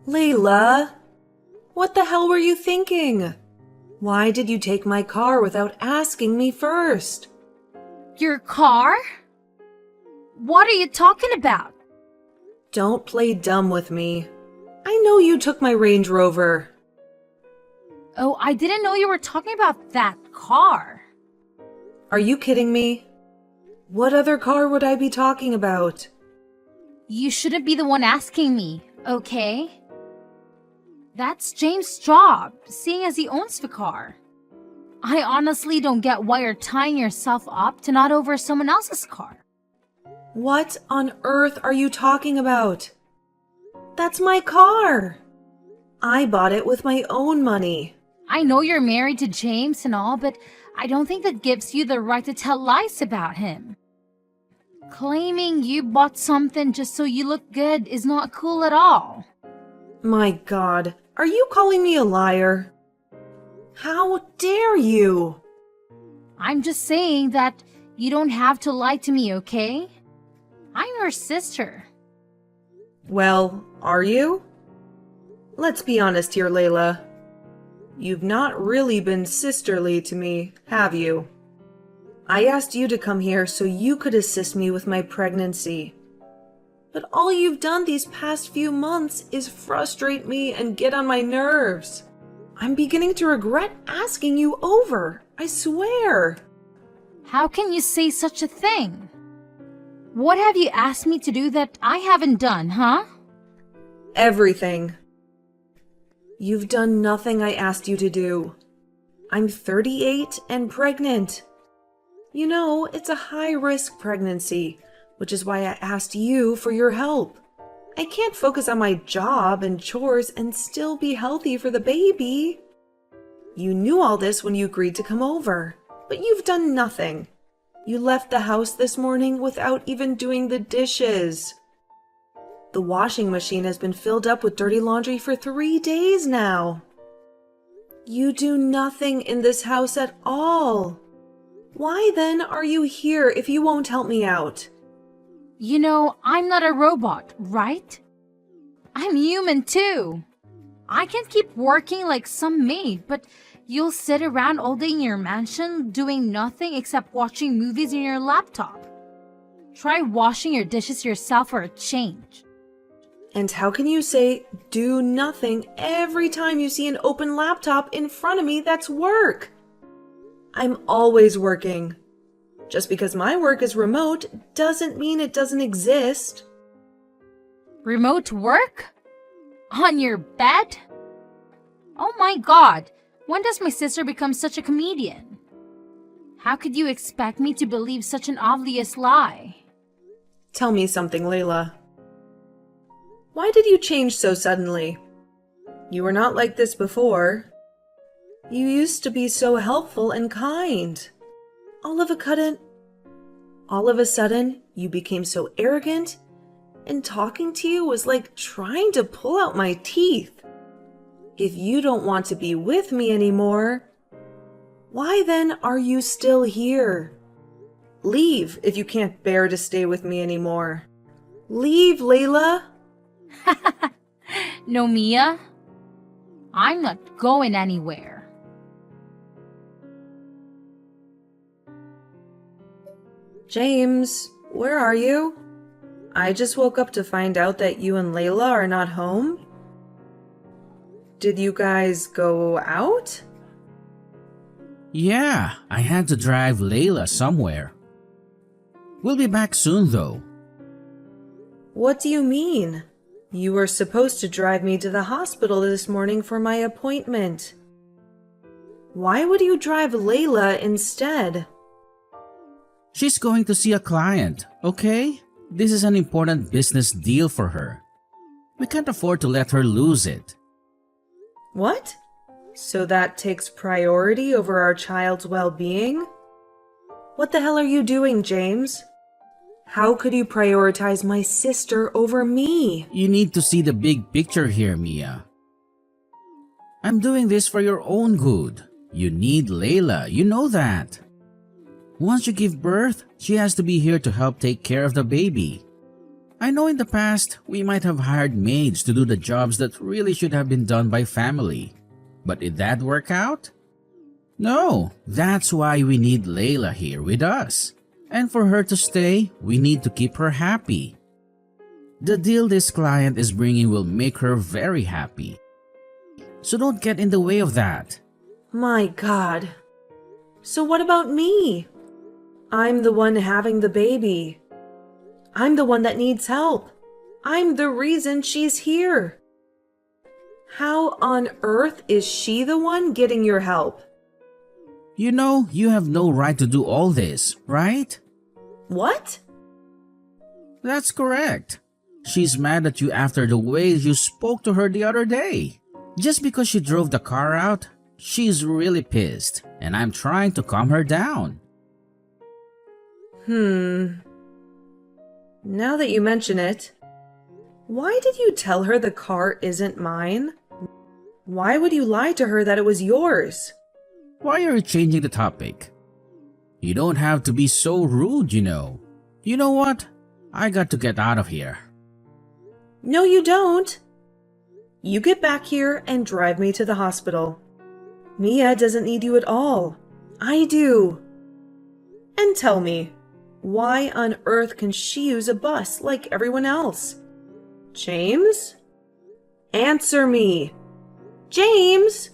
Layla, what the hell were you thinking? Why did you take my car without asking me first? Your car? What are you talking about? Don't play dumb with me. I know you took my Range Rover. Oh, I didn't know you were talking about that car. Are you kidding me? What other car would I be talking about? You shouldn't be the one asking me, okay? That's James' job, seeing as he owns the car. I honestly don't get why you're tying yourself up to not over someone else's car. What on earth are you talking about? That's my car. I bought it with my own money. I know you're married to James and all, but I don't think that gives you the right to tell lies about him. Claiming you bought something just so you look good is not cool at all. My God, are you calling me a liar? How dare you? I'm just saying that you don't have to lie to me, okay? I'm your sister. Well, are you? Let's be honest here, Layla. You've not really been sisterly to me, have you? I asked you to come here so you could assist me with my pregnancy. But all you've done these past few months is frustrate me and get on my nerves. I'm beginning to regret asking you over, I swear. How can you say such a thing? What have you asked me to do that I haven't done, huh? Everything. You've done nothing I asked you to do. I'm 38 and pregnant. You know, it's a high-risk pregnancy, which is why I asked you for your help. I can't focus on my job and chores and still be healthy for the baby. You knew all this when you agreed to come over, but you've done nothing. You left the house this morning without even doing the dishes. The washing machine has been filled up with dirty laundry for 3 days now. You do nothing in this house at all. Why then are you here if you won't help me out? You know, I'm not a robot, right? I'm human too. I can't keep working like some maid, but you'll sit around all day in your mansion doing nothing except watching movies on your laptop. Try washing your dishes yourself for a change. And how can you say, do nothing every time you see an open laptop in front of me that's work? I'm always working. Just because my work is remote doesn't mean it doesn't exist. Remote work? On your bed? Oh my God, when does my sister become such a comedian? How could you expect me to believe such an obvious lie? Tell me something, Layla. Why did you change so suddenly? You were not like this before. You used to be so helpful and kind. All of a sudden, you became so arrogant, and talking to you was like trying to pull out my teeth. If you don't want to be with me anymore, why then are you still here? Leave if you can't bear to stay with me anymore. Leave, Layla. No, Mia. I'm not going anywhere. James, where are you? I just woke up to find out that you and Layla are not home. Did you guys go out? Yeah, I had to drive Layla somewhere. We'll be back soon though. What do you mean? You were supposed to drive me to the hospital this morning for my appointment. Why would you drive Layla instead? She's going to see a client, okay? This is an important business deal for her. We can't afford to let her lose it. What? So that takes priority over our child's well-being? What the hell are you doing, James? How could you prioritize my sister over me? You need to see the big picture here, Mia. I'm doing this for your own good. You need Layla, you know that. Once you give birth, she has to be here to help take care of the baby. I know in the past we might have hired maids to do the jobs that really should have been done by family. But did that work out? No, that's why we need Layla here with us. And for her to stay, we need to keep her happy. The deal this client is bringing will make her very happy. So don't get in the way of that. My God. So what about me? I'm the one having the baby. I'm the one that needs help. I'm the reason she's here. How on earth is she the one getting your help? You know, you have no right to do all this, right? What? That's correct. She's mad at you after the way you spoke to her the other day. Just because she drove the car out, she's really pissed, and I'm trying to calm her down. Now that you mention it, why did you tell her the car isn't mine? Why would you lie to her that it was yours? Why are you changing the topic? You don't have to be so rude, you know. You know what? I got to get out of here. No, you don't. You get back here and drive me to the hospital. Mia doesn't need you at all. I do. And tell me, why on earth can she use a bus like everyone else? James? Answer me. James!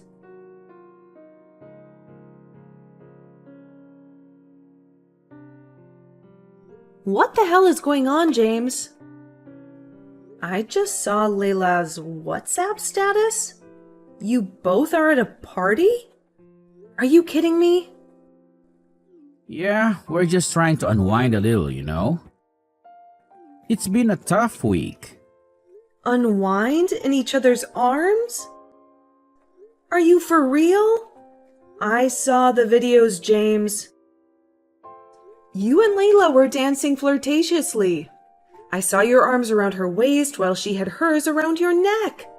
What the hell is going on, James? I just saw Layla's WhatsApp status. You both are at a party? Are you kidding me? Yeah, we're just trying to unwind a little, you know. It's been a tough week. Unwind in each other's arms? Are you for real? I saw the videos, James. You and Layla were dancing flirtatiously. I saw your arms around her waist while she had hers around your neck.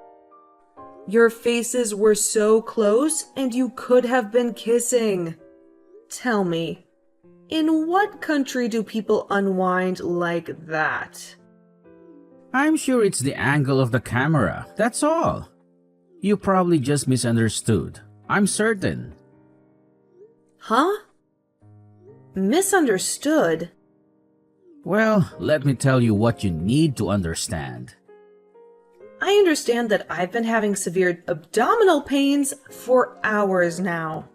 Your faces were so close and you could have been kissing. Tell me, in what country do people unwind like that? I'm sure it's the angle of the camera, that's all. You probably just misunderstood. I'm certain. Huh? Misunderstood? Well, let me tell you what you need to understand. I understand that I've been having severe abdominal pains for hours now.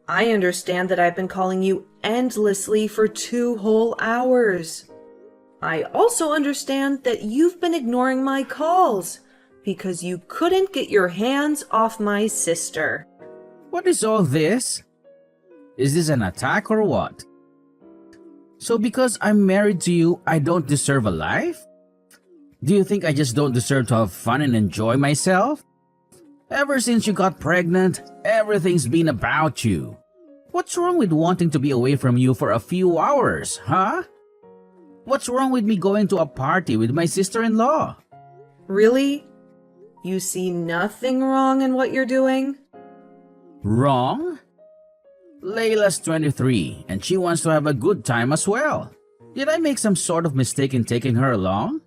I understand that I've been calling you endlessly for 2 whole hours. I also understand that you've been ignoring my calls because you couldn't get your hands off my sister. What is all this? Is this an attack or what? So because I'm married to you, I don't deserve a life? Do you think I just don't deserve to have fun and enjoy myself? Ever since you got pregnant, everything's been about you. What's wrong with wanting to be away from you for a few hours, huh? What's wrong with me going to a party with my sister-in-law? Really? You see nothing wrong in what you're doing? Wrong? Layla's 23 and she wants to have a good time as well. Did I make some sort of mistake in taking her along?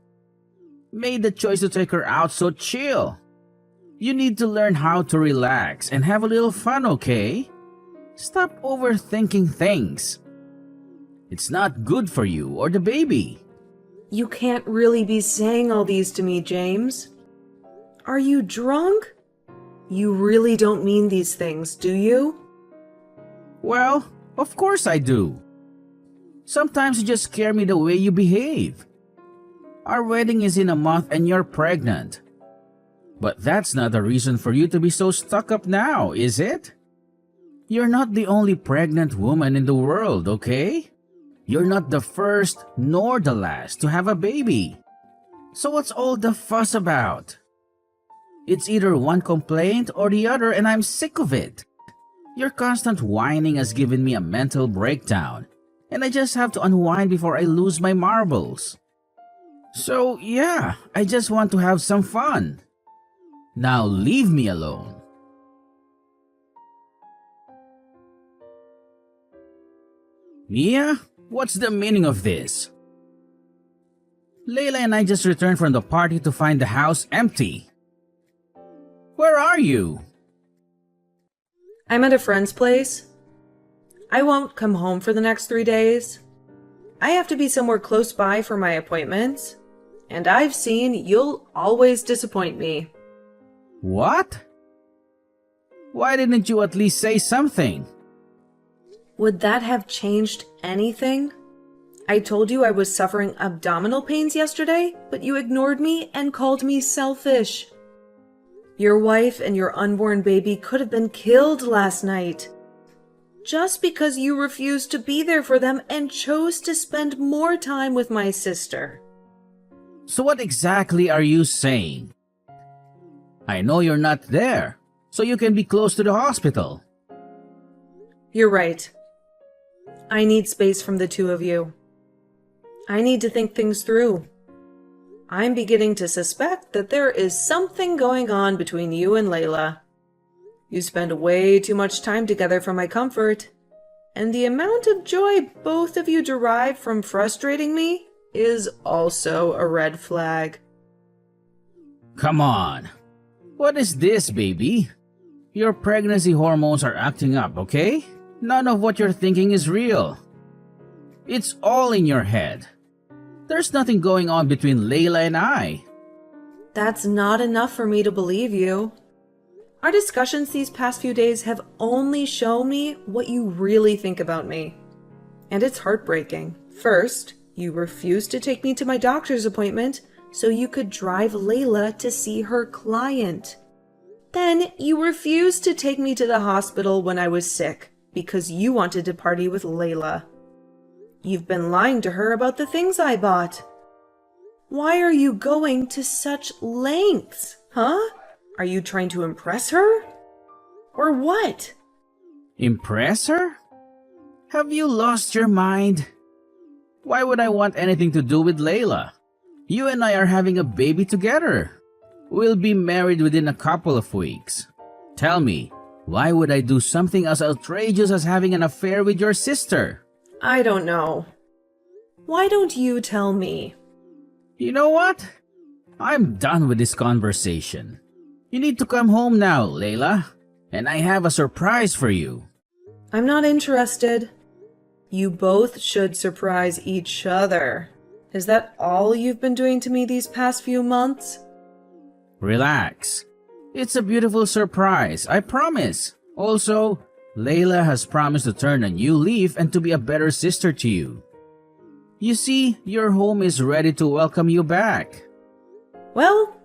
Made the choice to take her out, so chill. You need to learn how to relax and have a little fun, okay? Stop overthinking things. It's not good for you or the baby. You can't really be saying all these to me, James. Are you drunk? You really don't mean these things, do you? Well, of course I do. Sometimes you just scare me the way you behave. Our wedding is in a month and you're pregnant. But that's not a reason for you to be so stuck up now, is it? You're not the only pregnant woman in the world, okay? You're not the first nor the last to have a baby. So what's all the fuss about? It's either one complaint or the other and I'm sick of it. Your constant whining has given me a mental breakdown, and I just have to unwind before I lose my marbles. So yeah, I just want to have some fun. Now leave me alone. Mia, what's the meaning of this? Layla and I just returned from the party to find the house empty. Where are you? I'm at a friend's place. I won't come home for the next 3 days. I have to be somewhere close by for my appointments. And I've seen you'll always disappoint me. What? Why didn't you at least say something? Would that have changed anything? I told you I was suffering abdominal pains yesterday, but you ignored me and called me selfish. Your wife and your unborn baby could have been killed last night. Just because you refused to be there for them and chose to spend more time with my sister. So what exactly are you saying? I know you're not there, so you can be close to the hospital. You're right. I need space from the two of you. I need to think things through. I'm beginning to suspect that there is something going on between you and Layla. You spend way too much time together for my comfort, and the amount of joy both of you derive from frustrating me is also a red flag. Come on. What is this, baby? Your pregnancy hormones are acting up, okay? None of what you're thinking is real. It's all in your head. There's nothing going on between Layla and I. That's not enough for me to believe you. Our discussions these past few days have only shown me what you really think about me. And it's heartbreaking. First, you refused to take me to my doctor's appointment so you could drive Layla to see her client. Then you refused to take me to the hospital when I was sick because you wanted to party with Layla. You've been lying to her about the things I bought. Why are you going to such lengths, huh? Are you trying to impress her? Or what? Impress her? Have you lost your mind? Why would I want anything to do with Layla? You and I are having a baby together. We'll be married within a couple of weeks. Tell me, why would I do something as outrageous as having an affair with your sister? I don't know. Why don't you tell me? You know what? I'm done with this conversation. You need to come home now, Layla. And I have a surprise for you. I'm not interested. You both should surprise each other. Is that all you've been doing to me these past few months? Relax. It's a beautiful surprise, I promise. Also, Layla has promised to turn a new leaf and to be a better sister to you. You see, your home is ready to welcome you back. Well,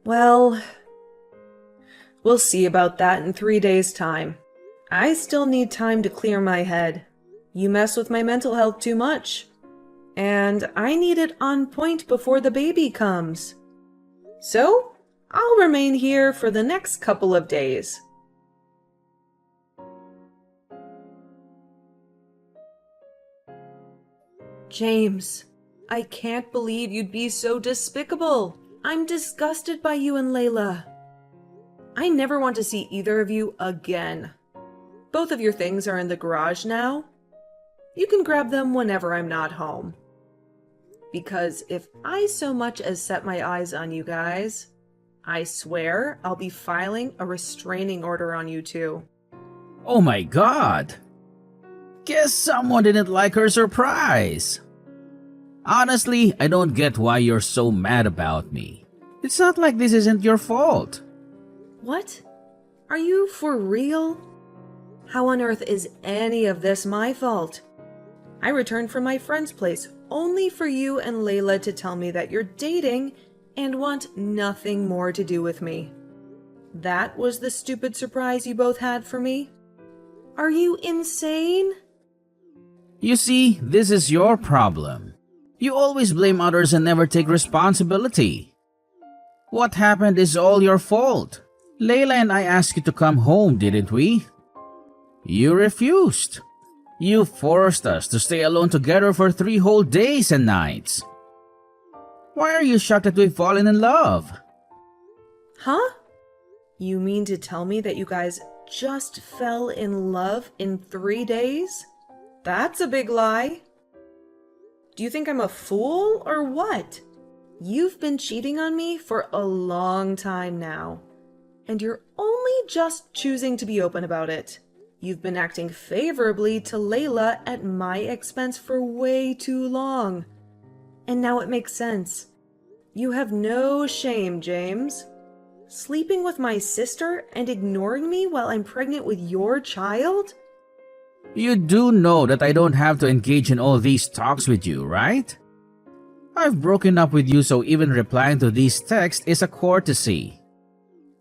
we'll see about that in 3 days' time. I still need time to clear my head. You mess with my mental health too much. And I need it on point before the baby comes. So, I'll remain here for the next couple of days. James, I can't believe you'd be so despicable. I'm disgusted by you and Layla. I never want to see either of you again. Both of your things are in the garage now. You can grab them whenever I'm not home. Because if I so much as set my eyes on you guys, I swear I'll be filing a restraining order on you two. Oh my god! Guess someone didn't like her surprise. Honestly, I don't get why you're so mad about me. It's not like this isn't your fault. What? Are you for real? How on earth is any of this my fault? I returned from my friend's place only for you and Layla to tell me that you're dating and want nothing more to do with me. That was the stupid surprise you both had for me? Are you insane? You see, this is your problem. You always blame others and never take responsibility. What happened is all your fault. Layla and I asked you to come home, didn't we? You refused. You forced us to stay alone together for 3 whole days and nights. Why are you shocked that we've fallen in love? Huh? You mean to tell me that you guys just fell in love in 3 days? That's a big lie. Do you think I'm a fool or what? You've been cheating on me for a long time now, and you're only just choosing to be open about it. You've been acting favorably to Layla at my expense for way too long. And now it makes sense. You have no shame, James. Sleeping with my sister and ignoring me while I'm pregnant with your child? You do know that I don't have to engage in all these talks with you, right? I've broken up with you, so even replying to these texts is a courtesy.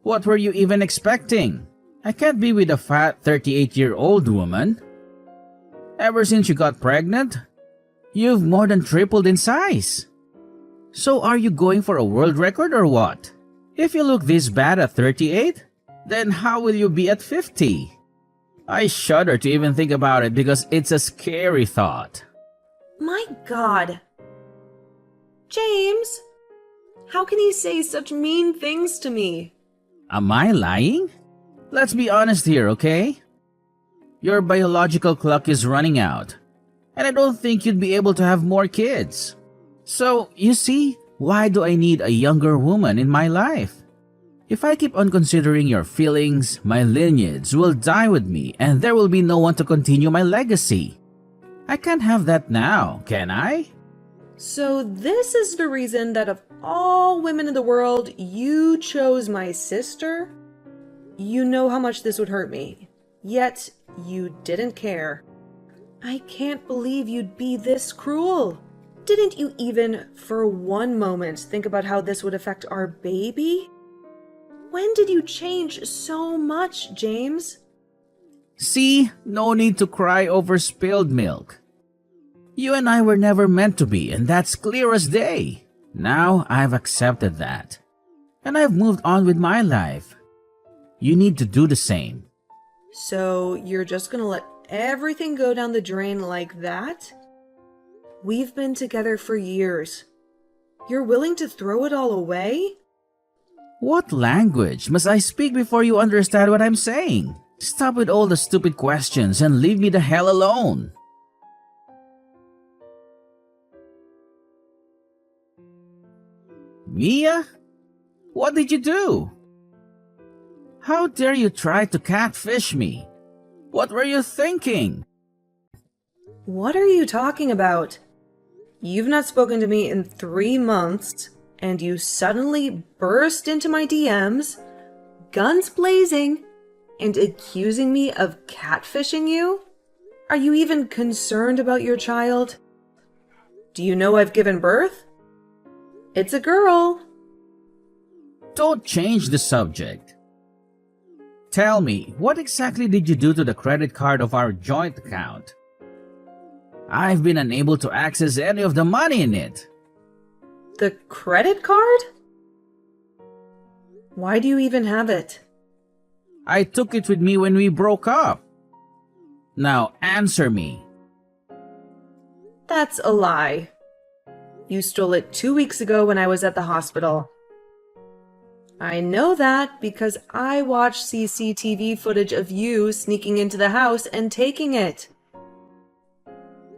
What were you even expecting? I can't be with a fat 38-year-old woman. Ever since you got pregnant, you've more than tripled in size. So are you going for a world record or what? If you look this bad at 38, then how will you be at 50? I shudder to even think about it because it's a scary thought. My God. James, how can you say such mean things to me? Am I lying? Let's be honest here, okay? Your biological clock is running out, and I don't think you'd be able to have more kids. So, you see, why do I need a younger woman in my life? If I keep on considering your feelings, my lineage will die with me and there will be no one to continue my legacy. I can't have that now, can I? So this is the reason that of all women in the world, you chose my sister? You know how much this would hurt me, yet you didn't care. I can't believe you'd be this cruel. Didn't you even, for one moment, think about how this would affect our baby? When did you change so much, James? See, no need to cry over spilled milk. You and I were never meant to be, and that's clear as day. Now I've accepted that. And I've moved on with my life. You need to do the same. So you're just gonna let everything go down the drain like that? We've been together for years. You're willing to throw it all away? What language must I speak before you understand what I'm saying? Stop with all the stupid questions and leave me the hell alone. Mia? What did you do? How dare you try to catfish me? What were you thinking? What are you talking about? You've not spoken to me in 3 months, and you suddenly burst into my DMs, guns blazing, and accusing me of catfishing you? Are you even concerned about your child? Do you know I've given birth? It's a girl. Don't change the subject. Tell me, what exactly did you do to the credit card of our joint account? I've been unable to access any of the money in it. The credit card? Why do you even have it? I took it with me when we broke up. Now answer me. That's a lie. You stole it 2 weeks ago when I was at the hospital. I know that because I watched CCTV footage of you sneaking into the house and taking it.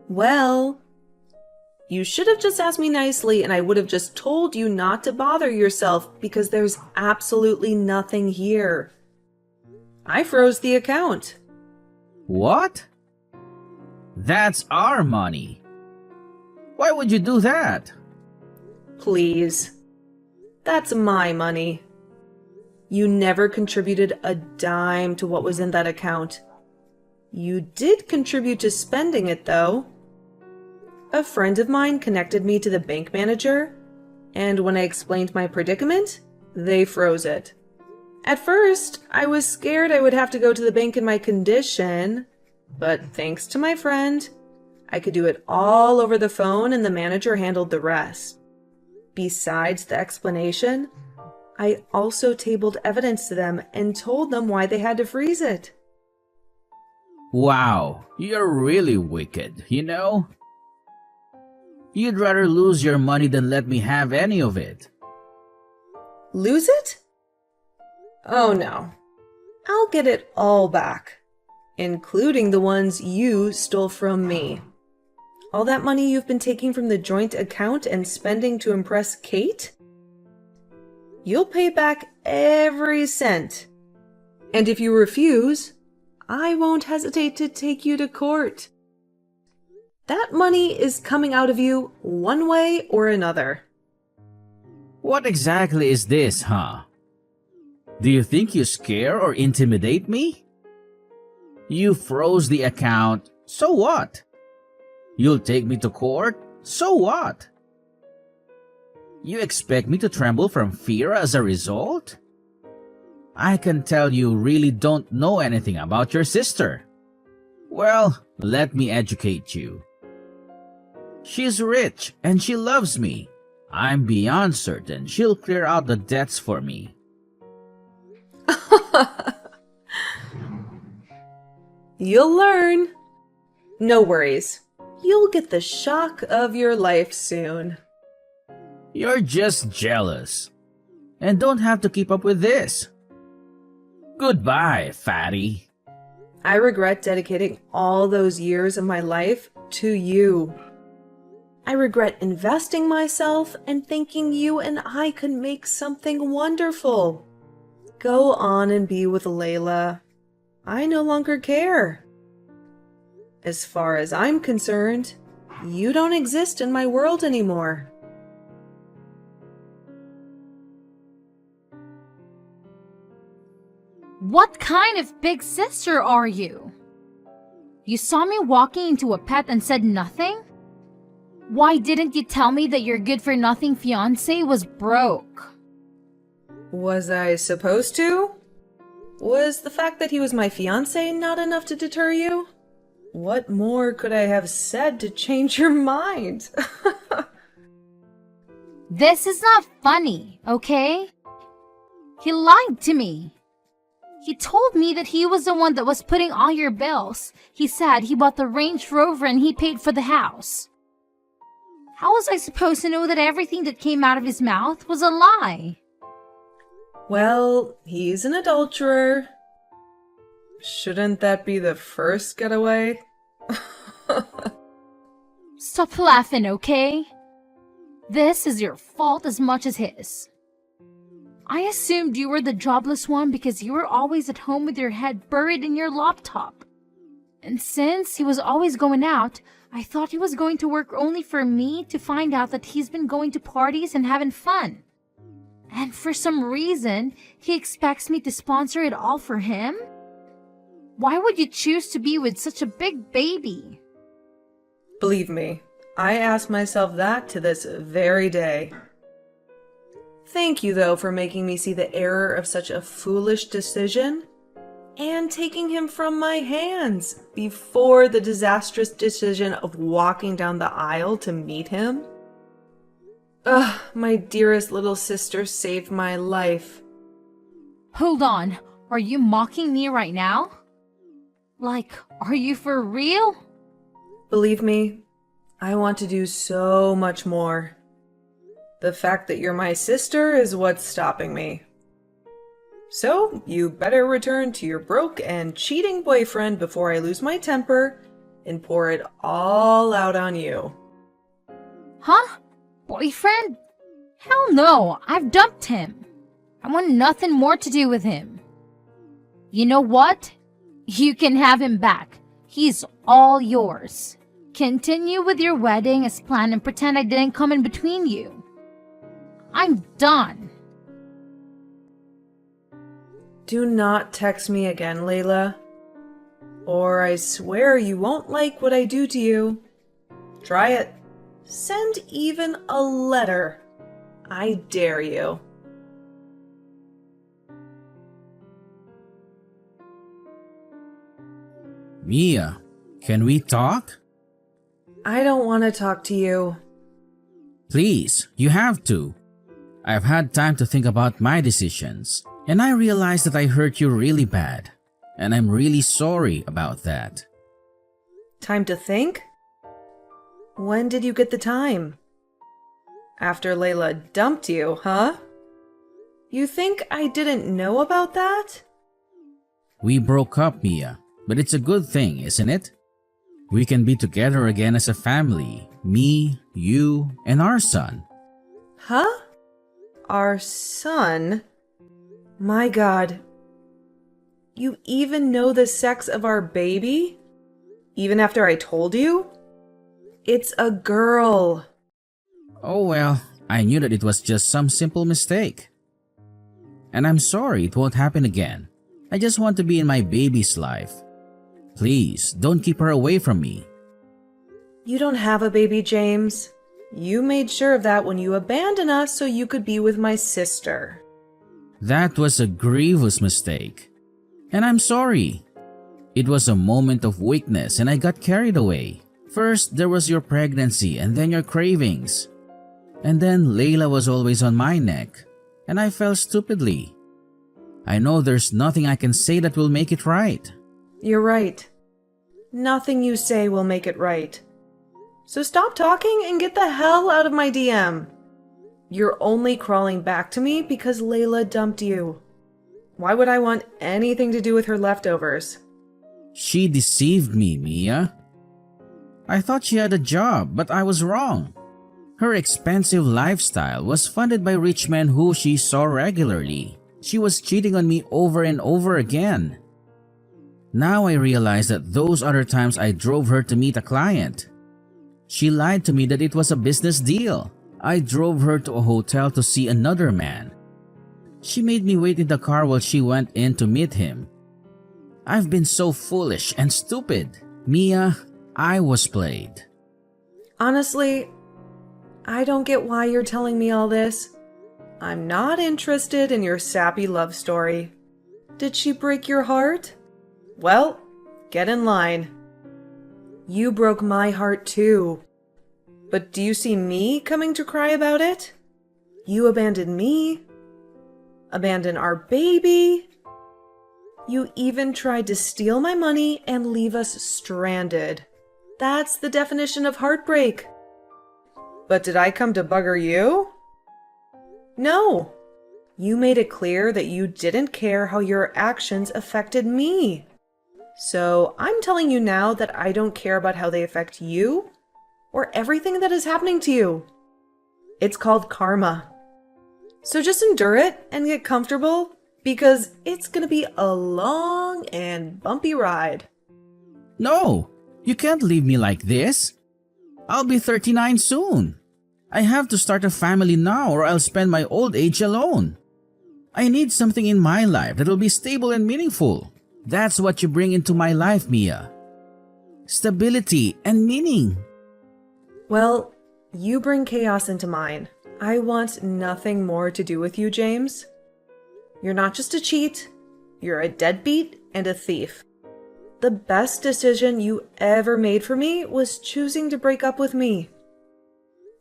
Well, you should have just asked me nicely and I would have just told you not to bother yourself because there's absolutely nothing here. I froze the account. What? That's our money. Why would you do that? Please. That's my money. You never contributed a dime to what was in that account. You did contribute to spending it, though. A friend of mine connected me to the bank manager, and when I explained my predicament, they froze it. At first, I was scared I would have to go to the bank in my condition, but thanks to my friend, I could do it all over the phone and the manager handled the rest. Besides the explanation, I also tabled evidence to them and told them why they had to freeze it. Wow, you're really wicked, you know? You'd rather lose your money than let me have any of it. Lose it? Oh no. I'll get it all back, including the ones you stole from me. All that money you've been taking from the joint account and spending to impress Kate? You'll pay back every cent. And if you refuse, I won't hesitate to take you to court. That money is coming out of you one way or another. What exactly is this, huh? Do you think you scare or intimidate me? You froze the account, so what? You'll take me to court, so what? You expect me to tremble from fear as a result? I can tell you really don't know anything about your sister. Well, let me educate you. She's rich and she loves me. I'm beyond certain she'll clear out the debts for me. You'll learn. No worries. You'll get the shock of your life soon. You're just jealous. And don't have to keep up with this. Goodbye, fatty. I regret dedicating all those years of my life to you. I regret investing myself and thinking you and I could make something wonderful. Go on and be with Layla. I no longer care. As far as I'm concerned, you don't exist in my world anymore. What kind of big sister are you? You saw me walking into a pet and said nothing? Why didn't you tell me that your good-for-nothing fiancé was broke? Was I supposed to? Was the fact that he was my fiancé not enough to deter you? What more could I have said to change your mind? This is not funny, okay? He lied to me. He told me that he was the one that was putting all your bills. He said he bought the Range Rover and he paid for the house. How was I supposed to know that everything that came out of his mouth was a lie? Well, he's an adulterer. Shouldn't that be the first getaway? Stop laughing, okay? This is your fault as much as his. I assumed you were the jobless one because you were always at home with your head buried in your laptop. And since he was always going out, I thought he was going to work only for me to find out that he's been going to parties and having fun. And for some reason, he expects me to sponsor it all for him? Why would you choose to be with such a big baby? Believe me, I ask myself that to this very day. Thank you, though, for making me see the error of such a foolish decision and taking him from my hands before the disastrous decision of walking down the aisle to meet him. Ugh, my dearest little sister saved my life. Hold on, are you mocking me right now? Like, are you for real? Believe me, I want to do so much more. The fact that you're my sister is what's stopping me. So, you better return to your broke and cheating boyfriend before I lose my temper and pour it all out on you. Huh? Boyfriend? Hell no, I've dumped him. I want nothing more to do with him. You know what? You can have him back. He's all yours. Continue with your wedding as planned and pretend I didn't come in between you. I'm done. Do not text me again, Layla. Or I swear you won't like what I do to you. Try it. Send even a letter. I dare you. Mia, can we talk? I don't want to talk to you. Please, you have to. I've had time to think about my decisions, and I realize that I hurt you really bad, and I'm really sorry about that. Time to think? When did you get the time? After Layla dumped you, huh? You think I didn't know about that? We broke up, Mia, but it's a good thing, isn't it? We can be together again as a family. Me, you, and our son. Huh? Our son? My God. You even know the sex of our baby? Even after I told you? It's a girl. Oh well, I knew that it was just some simple mistake. And I'm sorry it won't happen again. I just want to be in my baby's life. Please, don't keep her away from me. You don't have a baby, James. You made sure of that when you abandoned us so you could be with my sister. That was a grievous mistake. And I'm sorry. It was a moment of weakness and I got carried away. First, there was your pregnancy and then your cravings. And then Layla was always on my neck. And I fell stupidly. I know there's nothing I can say that will make it right. You're right. Nothing you say will make it right. So stop talking and get the hell out of my DM. You're only crawling back to me because Layla dumped you. Why would I want anything to do with her leftovers? She deceived me, Mia. I thought she had a job, but I was wrong. Her expensive lifestyle was funded by rich men who she saw regularly. She was cheating on me over and over again. Now I realize that those other times I drove her to meet a client. She lied to me that it was a business deal. I drove her to a hotel to see another man. She made me wait in the car while she went in to meet him. I've been so foolish and stupid. Mia, I was played. Honestly, I don't get why you're telling me all this. I'm not interested in your sappy love story. Did she break your heart? Well, get in line. You broke my heart too. But do you see me coming to cry about it? You abandoned me. Abandoned our baby. You even tried to steal my money and leave us stranded. That's the definition of heartbreak. But did I come to bugger you? No. You made it clear that you didn't care how your actions affected me. So I'm telling you now that I don't care about how they affect you or everything that is happening to you. It's called karma. So just endure it and get comfortable because it's gonna be a long and bumpy ride. No, you can't leave me like this. I'll be 39 soon. I have to start a family now or I'll spend my old age alone. I need something in my life that'll be stable and meaningful. That's what you bring into my life, Mia. Stability and meaning. Well, you bring chaos into mine. I want nothing more to do with you, James. You're not just a cheat, you're a deadbeat and a thief. The best decision you ever made for me was choosing to break up with me.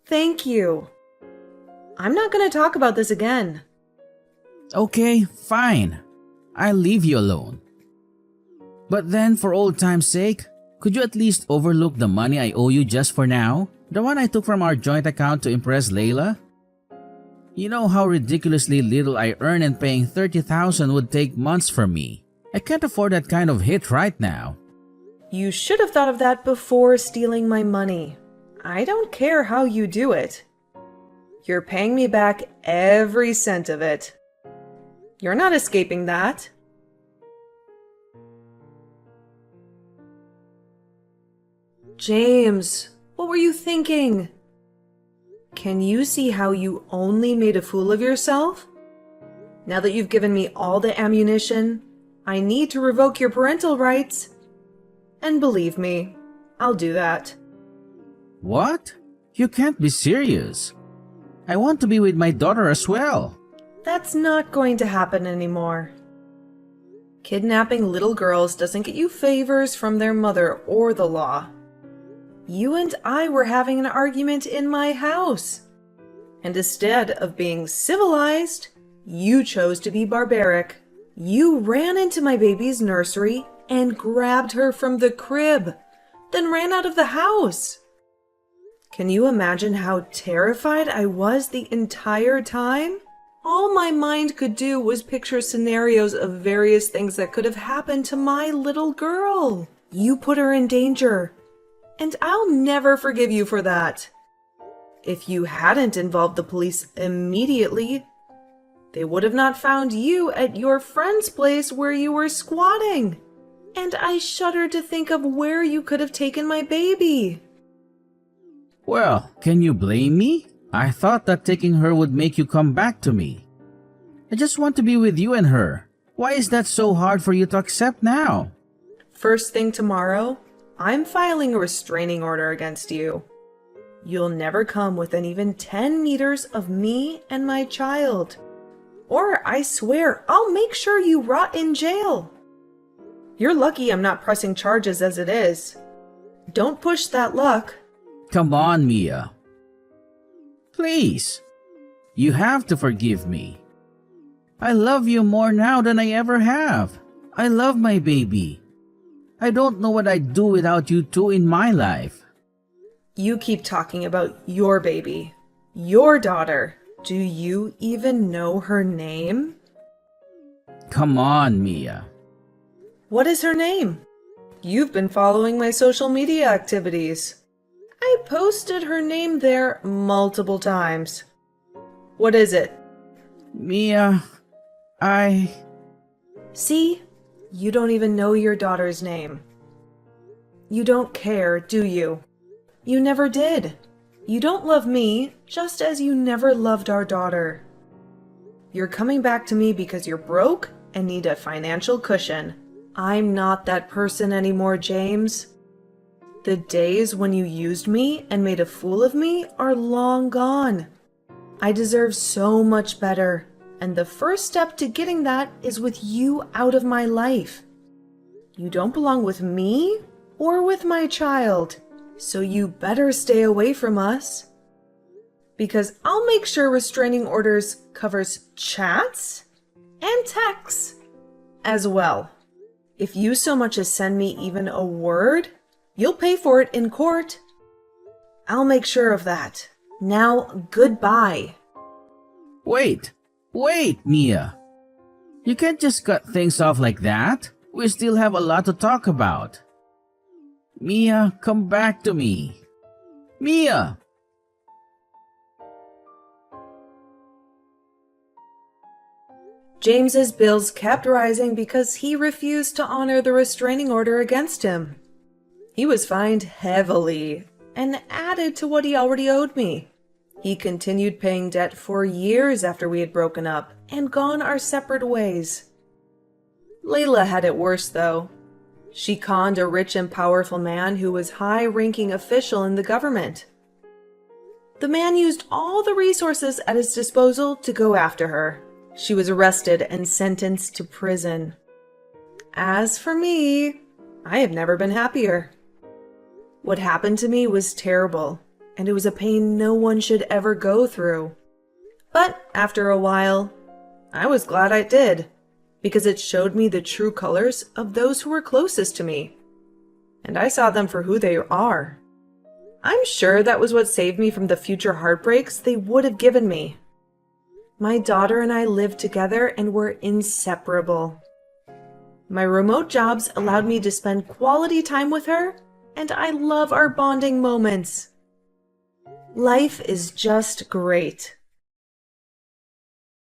Thank you. I'm not going to talk about this again. Okay, fine. I'll leave you alone. But then, for old time's sake, could you at least overlook the money I owe you just for now? The one I took from our joint account to impress Layla? You know how ridiculously little I earn and paying $30,000 would take months from me. I can't afford that kind of hit right now. You should have thought of that before stealing my money. I don't care how you do it. You're paying me back every cent of it. You're not escaping that. James, what were you thinking? Can you see how you only made a fool of yourself? Now that you've given me all the ammunition, I need to revoke your parental rights. And believe me, I'll do that. What? You can't be serious. I want to be with my daughter as well. That's not going to happen anymore. Kidnapping little girls doesn't get you favors from their mother or the law. You and I were having an argument in my house. And instead of being civilized, you chose to be barbaric. You ran into my baby's nursery and grabbed her from the crib, then ran out of the house. Can you imagine how terrified I was the entire time? All my mind could do was picture scenarios of various things that could have happened to my little girl. You put her in danger. and I'll never forgive you for that. If you hadn't involved the police immediately, they would have not found you at your friend's place where you were squatting. And I shudder to think of where you could have taken my baby. Well, can you blame me? I thought that taking her would make you come back to me. I just want to be with you and her. Why is that so hard for you to accept now? First thing tomorrow, I'm filing a restraining order against you. You'll never come within even 10 meters of me and my child. Or I swear, I'll make sure you rot in jail. You're lucky I'm not pressing charges as it is. Don't push that luck. Come on, Mia. Please. You have to forgive me. I love you more now than I ever have. I love my baby. I don't know what I'd do without you two in my life. You keep talking about your baby, your daughter. Do you even know her name? Come on, Mia. What is her name? You've been following my social media activities. I posted her name there multiple times. What is it? Mia, See? You don't even know your daughter's name. You don't care, do you? You never did. You don't love me, just as you never loved our daughter. You're coming back to me because you're broke and need a financial cushion. I'm not that person anymore, James. The days when you used me and made a fool of me are long gone. I deserve so much better, and the first step to getting that is with you out of my life. You don't belong with me or with my child, so you better stay away from us. Because I'll make sure restraining orders covers chats and texts as well. If you so much as send me even a word, you'll pay for it in court. I'll make sure of that. Now, goodbye. Wait, Mia. You can't just cut things off like that. We still have a lot to talk about. Mia, come back to me. Mia! James's bills kept rising because he refused to honor the restraining order against him. He was fined heavily and added to what he already owed me. He continued paying debt for years after we had broken up and gone our separate ways. Layla had it worse, though. She conned a rich and powerful man who was high-ranking official in the government. The man used all the resources at his disposal to go after her. She was arrested and sentenced to prison. As for me, I have never been happier. What happened to me was terrible, and it was a pain no one should ever go through. But after a while, I was glad I did, because it showed me the true colors of those who were closest to me, and I saw them for who they are. I'm sure that was what saved me from the future heartbreaks they would have given me. My daughter and I lived together and were inseparable. My remote jobs allowed me to spend quality time with her, and I love our bonding moments. Life is just great.